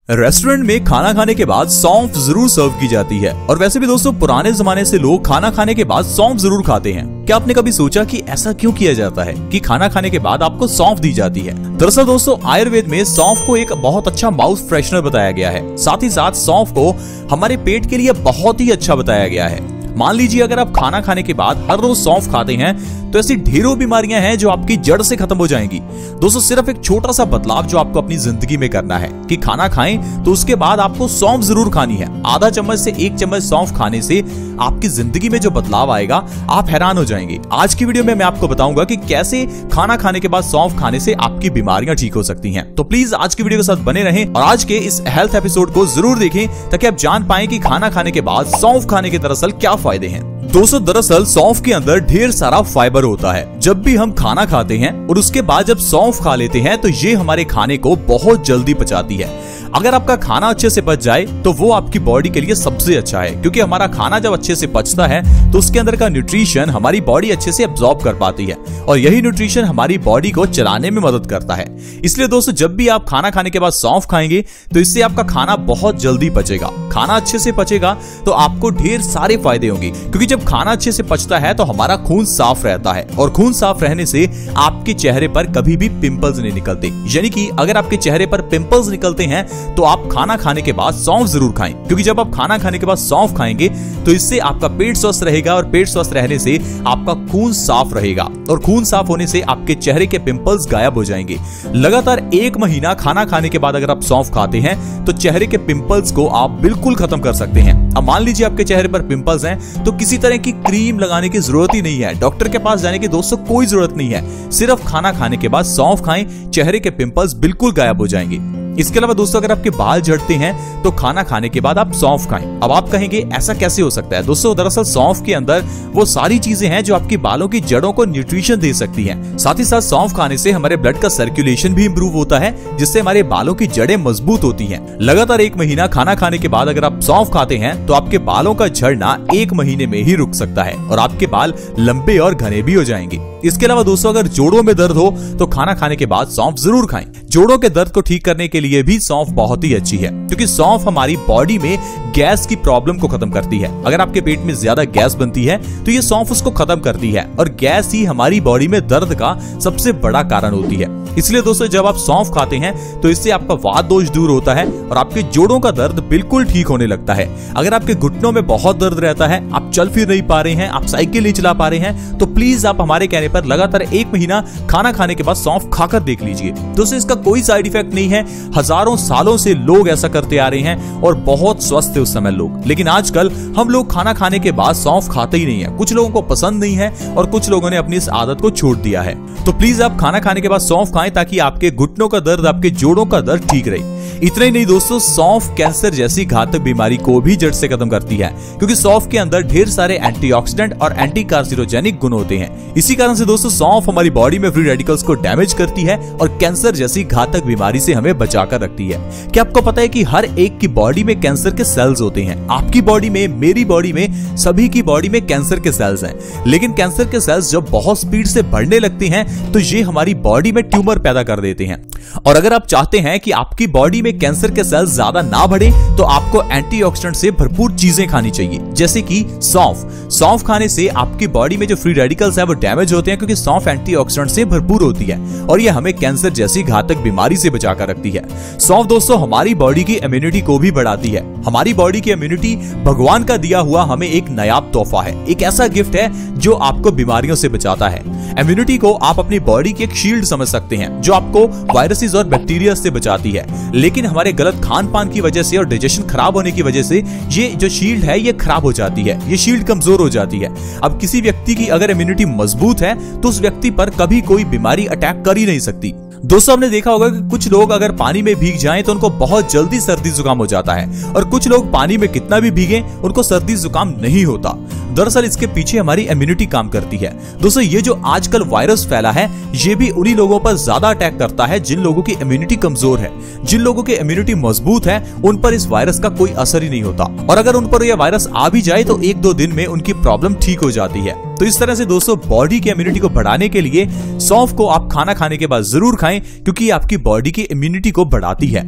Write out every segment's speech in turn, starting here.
Restaurant में खाना खाने के बाद सौंफ जरूर सर्व की जाती है। और वैसे भी दोस्तों पुराने जमाने से लोग खाना खाने के बाद सौंफ जरूर खाते हैं। क्या आपने कभी सोचा कि ऐसा क्यों किया जाता है कि खाना खाने के बाद आपको सौंफ दी जाती है? दरअसल दोस्तों आयुर्वेद में सौंफ को एक बहुत अच्छा माउथ फ्रेशनर बताया गया है। साथ ही साथ सौंफ को हमारे पेट के लिए बहुत ही अच्छा बताया गया है। मान लीजिए अगर आप खाना खाने के बाद हर रोज सौंफ खाते हैं तो ऐसी ढेरों बीमारियां हैं जो आपकी जड़ से खत्म हो जाएंगी। दोस्तों सिर्फ एक छोटा सा बदलाव जो आपको अपनी जिंदगी में करना है कि खाना खाएं तो उसके बाद आपको सौंफ जरूर खानी है। आधा चम्मच से 1 चम्मच सौंफ खाने से आपकी जिंदगी में जो बदलाव आएगा आप हैरान हो जाएंगे। आज की वीडियो में मैं आपको बताऊंगा कि कैसे खाना खाने के बाद सौंफ खाने से आपकी बीमारियां ठीक हो सकती हैं। तो प्लीज आज की वीडियो के साथ बने रहें और आज के इस हेल्थ एपिसोड को जरूर देखें ताकि आप जान पाएं कि खाना खाने के बाद सौंफ खाने के दरअसल क्या फायदे हैं। दोस्तों दरअसल सौंफ के अंदर ढेर सारा फाइबर होता है। जब भी हम खाना खाते हैं और उसके बाद जब सौंफ खा लेते हैं तो ये हमारे खाने को बहुत जल्दी पचाती है। अगर आपका खाना अच्छे से पच जाए तो वो आपकी बॉडी के लिए सबसे अच्छा है, क्योंकि हमारा खाना जब अच्छे से पचता है तो उसके अंदर का न्यूट्रिशन हमारी बॉडी अच्छे से एब्जॉर्ब कर पाती है और यही न्यूट्रिशन हमारी बॉडी को चलाने में मदद करता है। इसलिए दोस्तों जब भी आप खाना खाने के बाद सौंफ खाएंगे तो इससे आपका खाना बहुत जल्दी पचेगा। खाना अच्छे से पचेगा तो आपको ढेर सारे फायदे होंगे, क्योंकि जब खाना अच्छे से पचता है तो हमारा खून साफ रहता है और खून साफ रहने से आपके चेहरे पर कभी भी पिंपल्स नहीं निकलते। यानी कि अगर आपके चेहरे पर पिंपल्स निकलते हैं तो आप खाना खाने के बाद सौंफ जरूर खाएं, क्योंकि जब आप खाना खाने के बाद सौंफ खाएंगे तो इससे आपका पेट स्वस्थ रहेगा और पेट स्वस्थ रहने से आपका खून साफ रहेगा और खून साफ होने से आपके चेहरे के पिंपल्स गायब हो जाएंगे। लगातार 1 महीना खाना खाने के बाद अगर आप सौंफ खाते हैं तो चेहरे के पिंपल्स को आप बिल्कुल खत्म कर सकते हैं। अब मान लीजिए आपके चेहरे पर पिंपल्स हैं तो किसी तरह की क्रीम लगाने की जरूरत ही नहीं है, डॉक्टर के पास जाने की दोस्तों कोई जरूरत नहीं है। सिर्फ खाना खाने के बाद सौंफ खाएं, चेहरे के पिंपल्स बिल्कुल गायब हो जाएंगे। इसके अलावा दोस्तों अगर आपके बाल झड़ते हैं तो खाना खाने के बाद आप सौंफ खाएं। अब आप कहेंगे ऐसा कैसे हो सकता है? दोस्तों दरअसल सौंफ के अंदर वो सारी चीजें हैं जो आपकी बालों की जड़ों को न्यूट्रिशन दे सकती हैं। साथ ही साथ सौंफ खाने से हमारे ब्लड का सर्कुलेशन भी इंप्रूव होता है, जिससे हमारे बालों की जड़ें मजबूत होती हैं। लगातार 1 महीना खाना खाने के बाद अगर आप सौंफ खाते हैं तो आपके बालों का झड़ना 1 महीने में ही रुक सकता है और आपके बाल लंबे और घने भी हो जाएंगे। इसके अलावा दोस्तों अगर जोड़ों में दर्द हो तो खाना खाने के बाद सौंफ जरूर खाएं। जोड़ों के दर्द को ठीक करने के लिए भी सौंफ बहुत ही अच्छी है, क्योंकि सौंफ हमारी बॉडी में गैस की प्रॉब्लम को खत्म करती है। अगर आपके पेट में ज्यादा गैस बनती है तो ये सौंफ उसको खत्म करती है और गैस ही हमारी बॉडी में दर्द का सबसे बड़ा कारण होती है। इसलिए दोस्तों जब आप सौंफ खाते हैं तो इससे आपका वात दोष दूर होता है और आपके जोड़ों का दर्द बिल्कुल ठीक होने लगता है। अगर आपके घुटनों में बहुत दर्द रहता है, आप चल फिर नहीं पा रहे हैं, आप साइकिल नहीं चला पा रहे हैं, तो प्लीज आप हमारे कहने पर लगातार 1 महीना खाना खाने के बाद सौंफ खाकर देख लीजिए। दोस्तों इसका कोई साइड इफेक्ट नहीं है। हजारों सालों से लोग ऐसा करते आ रहे हैं और बहुत स्वस्थ थे उस समय लोग, लेकिन आजकल हम लोग खाना खाने के बाद सौंफ खाते ही नहीं है। कुछ लोगों को पसंद नहीं है और कुछ लोगों ने अपनी इस आदत को छोड़ दिया है। तो प्लीज आप खाना खाने के बाद सौंफ खाएं ताकि आपके घुटनों का दर्द, आपके जोड़ों का दर्द ठीक रहे। इतना ही नहीं दोस्तों, सौंफ कैंसर जैसी घातक बीमारी को भी जड़ से खत्म करती है, क्योंकि सौंफ के अंदर ढेर सारे एंटीऑक्सीडेंट और एंटी कार्सिनोजेनिक गुण होते हैं। इसी कारण से दोस्तों सौंफ हमारी बॉडी में फ्री रेडिकल्स को डैमेज करती है और कैंसर जैसी घातक बीमारी से हमें बचाकर रखती है। क्या आपको पता है कि हर एक की बॉडी में कैंसर के सेल्स होते हैं? आपकी बॉडी में, मेरी बॉडी में, सभी की बॉडी में कैंसर के सेल्स हैं। लेकिन कैंसर के सेल्स जब बहुत स्पीड से बढ़ने लगते हैं तो ये हमारी बॉडी में ट्यूमर पैदा कर देते हैं। और अगर आप चाहते हैं कि आपकी बॉडी में कैंसर के सेल्स ज्यादा ना बढ़े तो आपको एंटीऑक्सीडेंट से भरपूर चीजें खानी चाहिए, जैसे कि सौंफ। सौंफ खाने से आपकी बॉडी में जो फ्री रेडिकल्स है वो डैमेज होते हैं, क्योंकि सौंफ एंटीऑक्सीडेंट से भरपूर होती है और ये हमें कैंसर जैसी घातक बीमारी से बचाकर रखती है। सौंफ दोस्तों हमारी बॉडी की इम्यूनिटी को भी बढ़ाती है। हमारी बॉडी की इम्यूनिटी भगवान का दिया हुआ हमें एक नायाब तोहफा है, एक ऐसा गिफ्ट है जो आपको बीमारियों से बचाता है। इम्यूनिटी को आप अपनी बॉडी की एक शील्ड समझ सकते हैं जो आपको वायरसेस और बैक्टीरिया से बचाती है। लेकिन हमारे गलत खान पान की वजह से और डाइजेशन खराब होने की वजह से ये जो शील्ड है ये खराब हो जाती है, ये शील्ड कमजोर हो जाती है। अब किसी व्यक्ति की अगर इम्यूनिटी मजबूत है तो उस व्यक्ति पर कभी कोई बीमारी अटैक कर ही नहीं सकती। दोस्तों हमने देखा होगा कि कुछ लोग अगर पानी में भीग जाएं तो उनको बहुत जल्दी सर्दी जुकाम हो जाता है और कुछ लोग पानी में कितना भी भीगे उनको सर्दी जुकाम नहीं होता। दरअसल इसके पीछे हमारी इम्यूनिटी काम करती है। दोस्तों ये जो आजकल वायरस फैला है ये भी उन्हीं लोगों पर ज्यादा अटैक करता है जिन लोगों की इम्यूनिटी कमजोर है। जिन लोगों की इम्यूनिटी मजबूत है उन पर इस वायरस का कोई असर ही नहीं होता और अगर उन पर यह वायरस आ भी जाए तो 1-2 दिन में उनकी प्रॉब्लम ठीक हो जाती है। तो इस तरह से दोस्तों बॉडी की इम्यूनिटी को बढ़ाने के लिए सौंफ को आप खाना खाने के बाद जरूर खाएं, क्योंकि आपकी बॉडी की इम्यूनिटी को बढ़ाती है।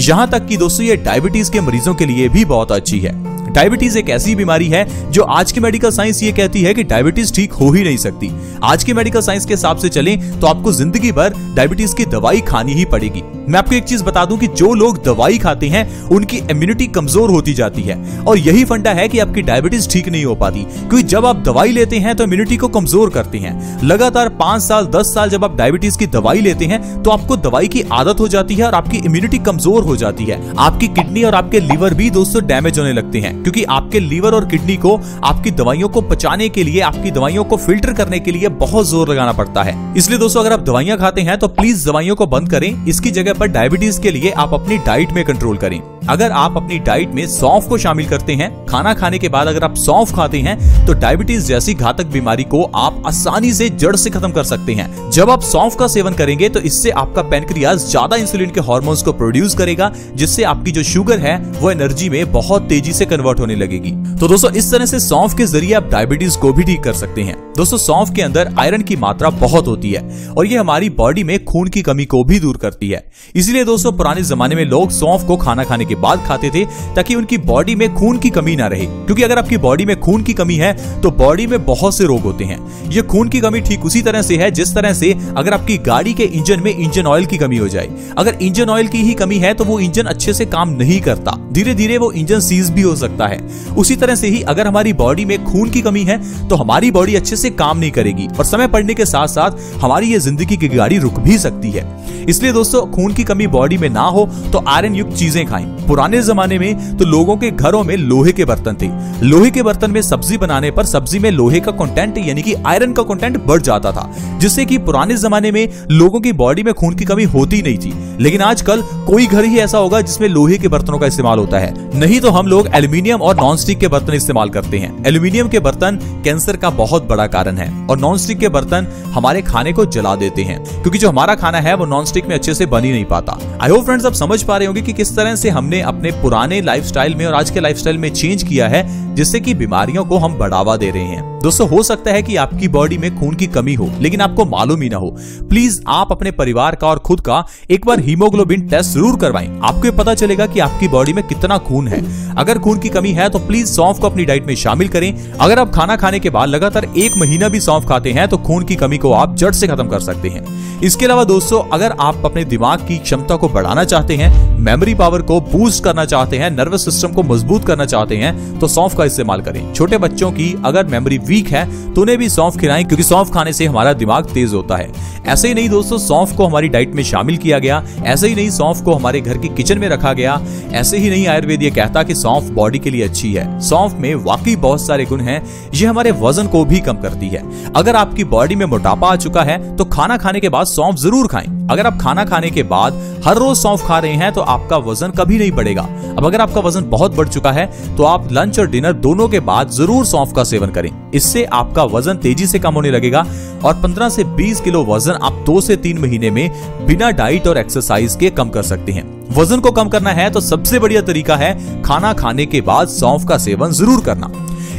यहाँ तक कि दोस्तों ये डायबिटीज के मरीजों के लिए भी बहुत अच्छी है। डायबिटीज एक ऐसी बीमारी है जो आज की मेडिकल साइंस ये कहती है कि डायबिटीज ठीक हो ही नहीं सकती। आज की मेडिकल साइंस के हिसाब से चलें तो आपको जिंदगी भर डायबिटीज की दवाई खानी ही पड़ेगी। मैं आपको एक चीज बता दूं कि जो लोग दवाई खाते हैं उनकी इम्यूनिटी कमजोर होती जाती है, और यही फंडा है कि आपकी डायबिटीज ठीक नहीं हो पाती, क्योंकि जब आप दवाई लेते हैं तो इम्यूनिटी को कमजोर करते हैं। लगातार 5 साल 10 साल जब आप डायबिटीज की दवाई लेते हैं तो आपको दवाई की आदत हो जाती है और आपकी इम्यूनिटी कमजोर हो जाती है। आपकी किडनी और आपके लीवर भी दोस्तों डैमेज होने लगते हैं, क्योंकि आपके लीवर और किडनी को आपकी दवाइयों को पचाने के लिए, आपकी दवाइयों को फिल्टर करने के लिए बहुत जोर लगाना पड़ता है। इसलिए दोस्तों अगर आप दवाइयां खाते हैं तो प्लीज दवाइयों को बंद करें। इसकी जगह पर डायबिटीज के लिए आप अपनी डाइट में कंट्रोल करें। अगर आप अपनी डाइट में सौंफ को शामिल करते हैं, खाना खाने के बाद अगर आप सौंफ खाते हैं तो डायबिटीज जैसी घातक बीमारी को आप आसानी से जड़ से खत्म कर सकते हैं। जब आप सौंफ का सेवन करेंगे तो इससे आपका पैनक्रियाज ज्यादा इंसुलिन के हार्मोन्स को प्रोड्यूस करेगा, जिससे आपकी जो शुगर है वो एनर्जी में बहुत तेजी से कन्वर्ट होने लगेगी। तो दोस्तों इस तरह से सौंफ के जरिए आप डायबिटीज को भी ठीक कर सकते हैं। दोस्तों सौंफ के अंदर आयरन की मात्रा बहुत होती है और ये हमारी बॉडी में खून की कमी को भी दूर करती है। इसलिए दोस्तों पुराने जमाने में लोग सौंफ को खाना खाने के बाद खाते थे ताकि उनकी बॉडी में खून की कमी ना रहे, क्योंकि अगर आपकी बॉडी में खून की कमी है तो बॉडी में बहुत से रोग होते हैं। ये खून की कमी ठीक उसी तरह से है जिस तरह से अगर आपकी गाड़ी के इंजन में इंजन ऑयल की कमी हो जाए। अगर इंजन ऑयल की ही कमी है तो वो इंजन अच्छे से काम नहीं करता, धीरे धीरे वो इंजन सीज भी हो सकता है। उसी तरह से ही अगर हमारी बॉडी में खून की कमी है तो हमारी बॉडी अच्छे से काम नहीं करेगी और समय पड़ने के साथ साथ हमारी ये जिंदगी की गाड़ी रुक भी सकती है। इसलिए दोस्तों खून की कमी बॉडी में ना हो तो आयरन युक्त चीजें खाएं। पुराने जमाने में तो लोगों के घरों में लोहे के बर्तन थे। लोहे के बर्तन में सब्जी बनाने पर सब्जी में लोहे का कंटेंट यानी कि आयरन का कंटेंट बढ़ जाता था, जिससे कि पुराने जमाने में लोगों की बॉडी में खून की कमी होती नहीं थी। लेकिन आजकल कोई घर ही ऐसा होगा जिसमें लोहे के बर्तनों का इस्तेमाल होता है, नहीं तो हम लोग एल्यूमिनियम और नॉनस्टिक के बर्तन इस्तेमाल करते हैं। एल्यूमिनियम के बर्तन कैंसर का बहुत बड़ा कारण है और नॉनस्टिक के बर्तन हमारे खाने को जला देते हैं, क्योंकि जो हमारा खाना है वो नॉनस्टिक में अच्छे से बन ही नहीं पाता। आई होप फ्रेंड्स आप समझ पा रहे होंगे कि किस तरह से हमने अपने पुराने लाइफस्टाइल में और आज के लाइफस्टाइल में चेंज किया है, जिससे कि बीमारियों को हम बढ़ावा दे रहे हैं। दोस्तों हो सकता है कि आपकी बॉडी में खून की कमी हो लेकिन आपको मालूम ही ना हो। प्लीज आप अपने परिवार का और खुद का एक बार हीमोग्लोबिन टेस्ट जरूर करवाएं। आपको ये पता चलेगा कि आपकी बॉडी में कितना खून है। अगर खून की कमी है तो प्लीज सौंफ को अपनी डाइट में शामिल करें। अगर आप खाना खाने के बाद लगातार 1 महीना भी सौंफ खाते हैं तो खून की कमी को आप जड़ से खत्म कर सकते हैं। इसके अलावा दोस्तों अगर आप अपने दिमाग की क्षमता को बढ़ाना चाहते हैं, मेमोरी पावर को बूस्ट करना चाहते हैं, नर्वस सिस्टम को मजबूत करना चाहते हैं तो सौंफ का इस्तेमाल करें। छोटे बच्चों की अगर मेमोरी वीक है तो उन्हें भी सौंफ खिलाएं, क्योंकि सौंफ खाने से हमारा दिमाग तेज होता है। ऐसे ही नहीं दोस्तों सौंफ को हमारी डाइट में शामिल किया गया, ऐसे ही नहीं सौंफ को हमारे घर की किचन में रखा गया, ऐसे ही नहीं आयुर्वेद ये कहता कि सौंफ बॉडी के लिए अच्छी है। सौंफ में वाकई बहुत सारे गुण हैं, ये हमारे वजन को भी कम करती है। अगर आपकी बॉडी में मोटापा आ चुका है तो खाना खाने के बाद सौंफ जरूर खाएं। अगर आप खाना खाने के बाद हर रोज सौंफ खा रहे हैं तो आपका वजन कभी नहीं बढ़ेगा। अब अगर आपका वजन बहुत बढ़ चुका है तो आप लंच और डिनर दोनों के बाद जरूर सौंफ का सेवन करें। इससे आपका वजन तेजी से कम होने लगेगा और 15 से 20 किलो वजन आप 2 से 3 महीने में बिना डाइट और एक्सरसाइज के कम कर सकते हैं। वजन को कम करना है तो सबसे बढ़िया तरीका है खाना खाने के बाद सौंफ का सेवन जरूर करना।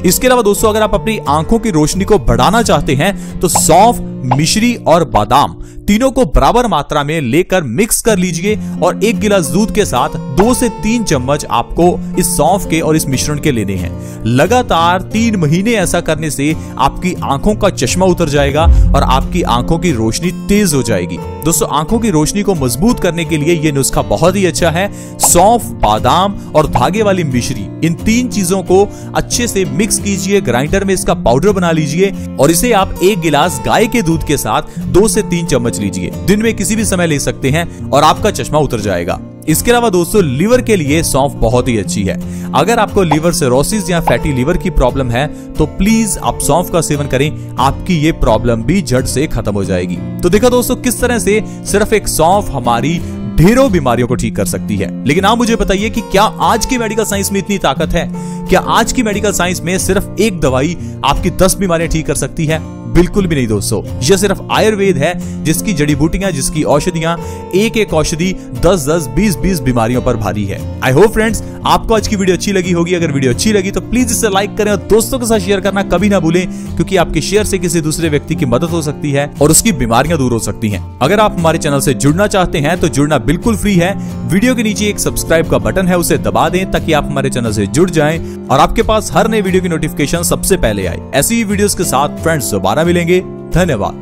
इसके अलावा दोस्तों अगर आप अपनी आंखों की रोशनी को बढ़ाना चाहते हैं तो सौंफ, मिश्री और बादाम तीनों को बराबर मात्रा में लेकर मिक्स कर लीजिए और 1 गिलास दूध के साथ 2 से 3 चम्मच आपको इस सौंफ के और इस मिश्रण के लेने हैं। लगातार 3 महीने ऐसा करने से आपकी आंखों का चश्मा उतर जाएगा और आपकी आंखों की रोशनी तेज हो जाएगी। दोस्तों आंखों की रोशनी को मजबूत करने के लिए यह नुस्खा बहुत ही अच्छा है। सौंफ, बादाम और धागे वाली मिश्री, इन 3 चीजों को अच्छे से मिक्स कीजिए, ग्राइंडर में इसका पाउडर बना लीजिए और इसे आप 1 गिलास गाय के दूध के साथ 2 से 3 चम्मच लीजिए। दिन में किसी भी समय ले सकते हैं और आपका चश्मा उतर जाएगा। इसके अलावा दोस्तों लिवर के लिए सौंफ बहुत ही अच्छी है। अगर आपको लिवर सिरोसिस या फैटी लिवर की प्रॉब्लम है तो प्लीज आप सौंफ का सेवन करें, आपकी ये प्रॉब्लम भी जड़ से खत्म हो जाएगी। तो देखा दोस्तों किस तरह से सिर्फ एक सौंफ हमारी ढेरों बीमारियों को ठीक कर सकती है। लेकिन आप मुझे बताइए कि क्या आज की मेडिकल साइंस में इतनी ताकत है? क्या आज की मेडिकल साइंस में सिर्फ एक दवाई आपकी 10 बीमारियां ठीक कर सकती है? बिल्कुल भी नहीं दोस्तों, यह सिर्फ आयुर्वेद है जिसकी जड़ी बूटियां, जिसकी औषधियां एक एक औषधि 10-10, 20-20 बीमारियों पर भारी है। आई होप फ्रेंड्स आपको आज की वीडियो अच्छी लगी होगी। अगर वीडियो अच्छी लगी तो प्लीज इसे लाइक करें और दोस्तों के साथ शेयर करना कभी ना भूलें, क्योंकि आपके शेयर से किसी दूसरे व्यक्ति की मदद हो सकती है और उसकी बीमारियां दूर हो सकती हैं। अगर आप हमारे चैनल से जुड़ना चाहते हैं तो जुड़ना बिल्कुल फ्री है। वीडियो के नीचे एक सब्सक्राइब का बटन है, उसे दबा दें ताकि आप हमारे चैनल से जुड़ जाएं और आपके पास हर नई वीडियो की नोटिफिकेशन सबसे पहले आए। ऐसी ही वीडियोस के साथ फ्रेंड्स दोबारा मिलेंगे। धन्यवाद।